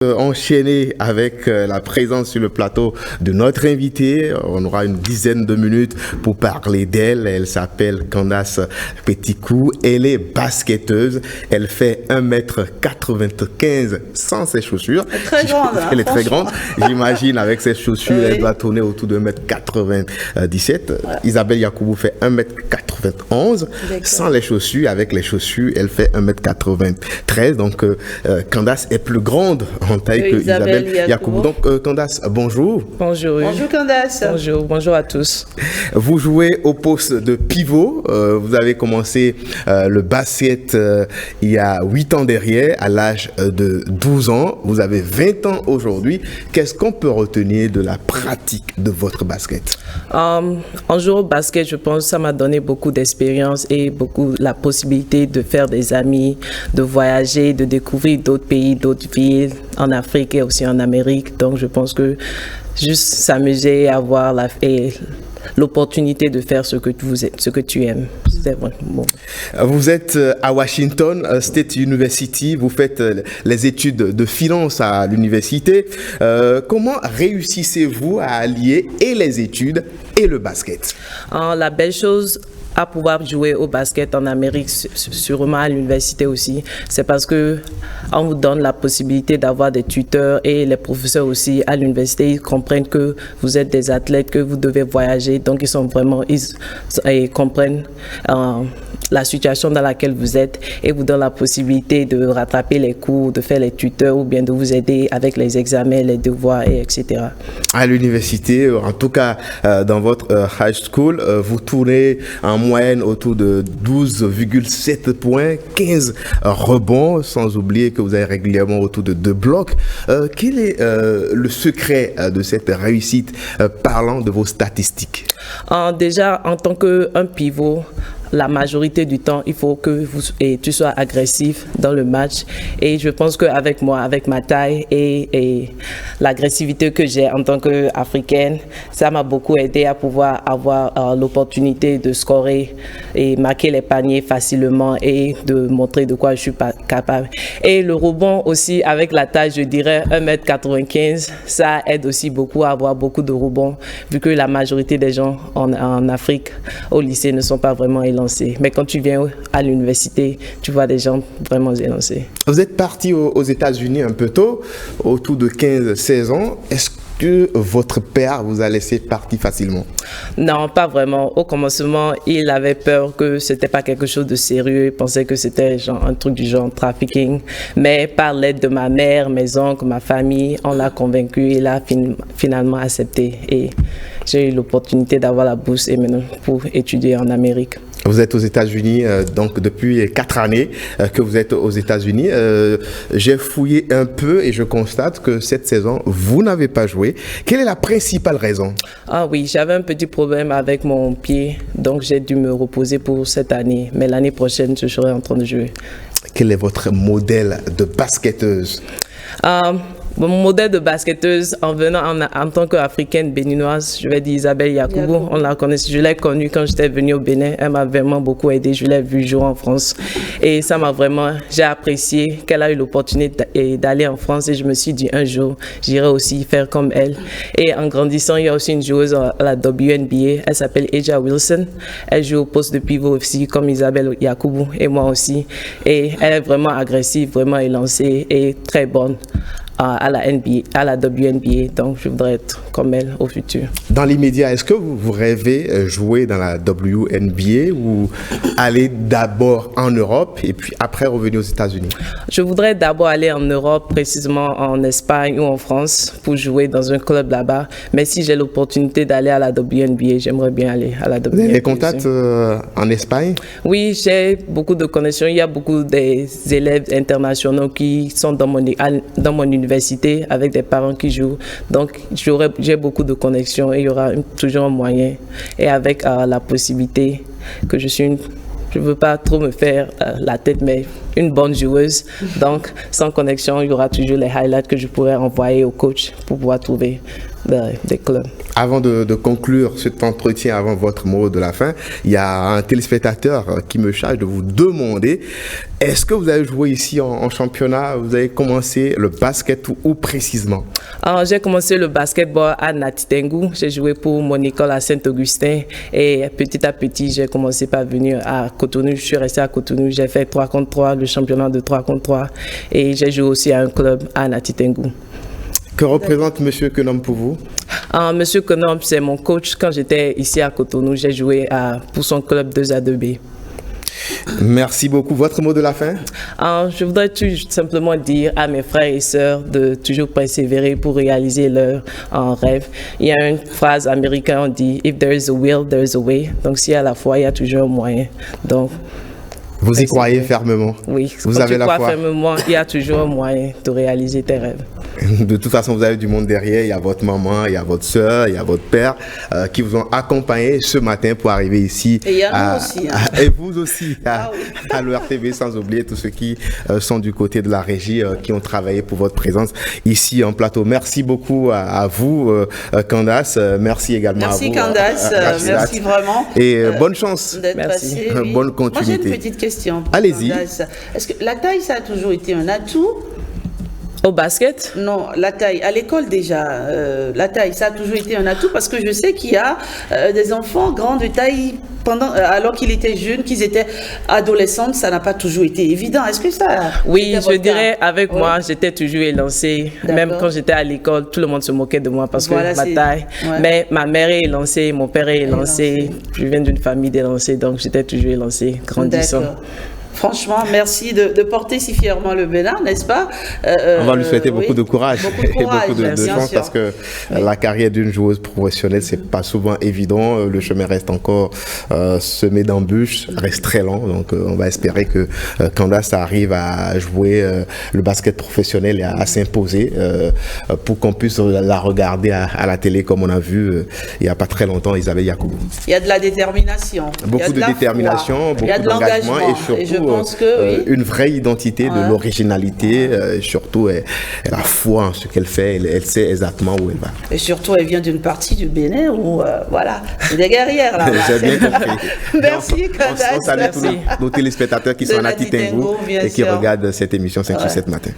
Enchaîner avec la présence sur le plateau de notre invitée. On aura une dizaine de minutes pour parler d'elle. Elle s'appelle Candace Petitcou. Elle est basketteuse. Elle fait 1m95 sans ses chaussures. Très grande. Elle est très grande. J'imagine avec ses chaussures, oui. Elle doit tourner autour de 1m97. Ouais. Isabelle Yacoubou fait 1m91 sans les chaussures. Avec les chaussures, elle fait 1m93. Donc Candace est plus grande en taille que Isabelle Yacoubou. Donc Candace, bonjour. Bonjour. Bonjour Candace. Bonjour à tous. Vous jouez au poste de pivot. Vous avez commencé le basket il y a 8 ans derrière, à l'âge de 12 ans. Vous avez 20 ans aujourd'hui. Qu'est-ce qu'on peut retenir de la pratique de votre basket? En jouant au basket, je pense que ça m'a donné beaucoup d'expérience et beaucoup la possibilité de faire des amis, de voyager, de découvrir d'autres pays, d'autres villes en Afrique et aussi en Amérique. Donc je pense que juste s'amuser, avoir l'opportunité de faire ce que tu aimes. C'est vrai. Bon. Vous êtes à Washington State University, vous faites les études de finance à l'université. Comment réussissez-vous à allier et les études et le basket? La belle chose à pouvoir jouer au basket en Amérique, sûrement à l'université aussi, c'est parce que on vous donne la possibilité d'avoir des tuteurs et les professeurs aussi à l'université, ils comprennent que vous êtes des athlètes, que vous devez voyager, donc ils comprennent la situation dans laquelle vous êtes et vous donnent la possibilité de rattraper les cours, de faire les tuteurs ou bien de vous aider avec les examens, les devoirs, etc. À l'université, en tout cas dans votre high school, vous tournez en moyenne autour de 12,7 points, 15 rebonds, sans oublier que vous avez régulièrement autour de 2 blocs. Quel est le secret de cette réussite parlant de vos statistiques? Déjà, en tant qu'un pivot, la majorité du temps, il faut que tu sois agressif dans le match. Et je pense qu'avec moi, avec ma taille et l'agressivité que j'ai en tant qu'Africaine, ça m'a beaucoup aidé à pouvoir avoir l'opportunité de scorer et marquer les paniers facilement et de montrer de quoi je suis capable. Et le rebond aussi, avec la taille, je dirais 1m95, ça aide aussi beaucoup à avoir beaucoup de rebonds, vu que la majorité des gens en Afrique, au lycée, ne sont pas vraiment élancés. Mais quand tu viens à l'université, tu vois des gens vraiment élancés. Vous êtes parti aux États-Unis un peu tôt, autour de 15-16 ans. Est-ce que votre père vous a laissé partir facilement? Non, pas vraiment. Au commencement, il avait peur que c'était pas quelque chose de sérieux. Il pensait que c'était un truc du genre trafficking. Mais par l'aide de ma mère, mes oncles, ma famille, on l'a convaincu. Il a finalement accepté. Et j'ai eu l'opportunité d'avoir la bourse et maintenant pour étudier en Amérique. Vous êtes aux États-Unis, donc depuis 4 années que vous êtes aux États-Unis. J'ai fouillé un peu et je constate que cette saison, vous n'avez pas joué. Quelle est la principale raison? Ah oui, j'avais un petit problème avec mon pied, donc j'ai dû me reposer pour cette année. Mais l'année prochaine, je serai en train de jouer. Quel est votre modèle de basketteuse? Mon modèle de basketteuse, en venant en tant qu'Africaine béninoise, je vais dire Isabelle Yacoubou. On la connaît, je l'ai connue quand j'étais venue au Bénin. Elle m'a vraiment beaucoup aidée. Je l'ai vue jouer en France. Et ça m'a vraiment, j'ai apprécié qu'elle a eu l'opportunité d'aller en France. Et je me suis dit, un jour, j'irai aussi faire comme elle. Et en grandissant, il y a aussi une joueuse à la WNBA. Elle s'appelle A'ja Wilson. Elle joue au poste de pivot aussi, comme Isabelle Yacoubou et moi aussi. Et elle est vraiment agressive, vraiment élancée et très bonne à la NBA, à la WNBA, donc je voudrais être comme elle au futur. Dans l'immédiat, est-ce que vous rêvez jouer dans la WNBA ou aller d'abord en Europe et puis après revenir aux États-Unis? Je voudrais d'abord aller en Europe, précisément en Espagne ou en France, pour jouer dans un club là-bas. Mais si j'ai l'opportunité d'aller à la WNBA, j'aimerais bien aller à la WNBA. Vous avez des contacts en Espagne? Oui, j'ai beaucoup de connexions. Il y a beaucoup d'élèves internationaux qui sont dans mon université avec des parents qui jouent. Donc, j'ai beaucoup de connexions et il y aura toujours un moyen. Et avec la possibilité que je ne veux pas trop me faire la tête, mais une bonne joueuse. Donc, sans connexion, il y aura toujours les highlights que je pourrais envoyer au coach pour pouvoir trouver des clubs. Avant de conclure cet entretien, avant votre mot de la fin, il y a un téléspectateur qui me charge de vous demander, est-ce que vous avez joué ici en championnat? Vous avez commencé le basket où précisément? J'ai commencé le basketball à Natitengu. J'ai joué pour mon école à Saint-Augustin et petit à petit, j'ai commencé par venir à Cotonou. Je suis resté à Cotonou. J'ai fait 3 contre 3, le championnat de 3 contre 3 et j'ai joué aussi à un club à Natitengu. Que représente M. Kenom pour vous? Monsieur Kenom, c'est mon coach. Quand j'étais ici à Cotonou, j'ai joué pour son club 2A2B. Merci beaucoup. Votre mot de la fin? Je voudrais tout simplement dire à mes frères et sœurs de toujours persévérer pour réaliser leurs rêves. Il y a une phrase américaine, on dit « If there is a will, there is a way ». Donc, s'il y a la foi, il y a toujours un moyen. Donc, vous y croyez fermement? Oui, vous avez la foi fermement, il y a toujours un moyen de réaliser tes rêves. De toute façon, vous avez du monde derrière. Il y a votre maman, il y a votre soeur, il y a votre père qui vous ont accompagné ce matin pour arriver ici. Et il y a nous aussi. Et vous aussi à l'ERTV, sans oublier tous ceux qui sont du côté de la régie, qui ont travaillé pour votre présence ici en plateau. Merci beaucoup à vous, Candace. Merci également à vous. Merci Candace. Merci vraiment. Et bonne chance. Merci. Passé, oui. Bonne continuité. Moi, j'ai une petite question. Allez-y. Est-ce que la taille, ça a toujours été un atout? Au basket? Non, la taille. À l'école déjà, la taille, ça a toujours été un atout parce que je sais qu'il y a des enfants grands de taille alors qu'ils étaient jeunes, qu'ils étaient adolescents, ça n'a pas toujours été évident. Est-ce que ça... Oui, je dirais, avec moi, j'étais toujours élancée. Même quand j'étais à l'école, tout le monde se moquait de moi parce que ma taille. Ouais. Mais ma mère est élancée, mon père est élancé. Je viens d'une famille d'élancés, donc j'étais toujours élancée, grandissant. Franchement, merci de porter si fièrement le Bénin, n'est-ce pas? On va lui souhaiter beaucoup de courage et beaucoup de chance sûr. Parce que la carrière d'une joueuse professionnelle, c'est pas souvent évident. Le chemin reste encore semé d'embûches, reste très long. Donc, on va espérer que Candace arrive à jouer le basket professionnel et à s'imposer pour qu'on puisse la regarder à la télé, comme on a vu il n'y a pas très longtemps, Isabelle Yacoubou. Il y a de la détermination. Beaucoup de détermination, beaucoup d'engagement et surtout une vraie identité de l'originalité, surtout elle a foi en ce qu'elle fait, elle sait exactement où elle va. Et surtout, elle vient d'une partie du Bénin où, voilà, c'est des guerrières là. J'ai bien compris. Merci, Candace. On salue tous nos téléspectateurs qui sont à Natitengu et qui regardent cette émission 5 sur 7 matin.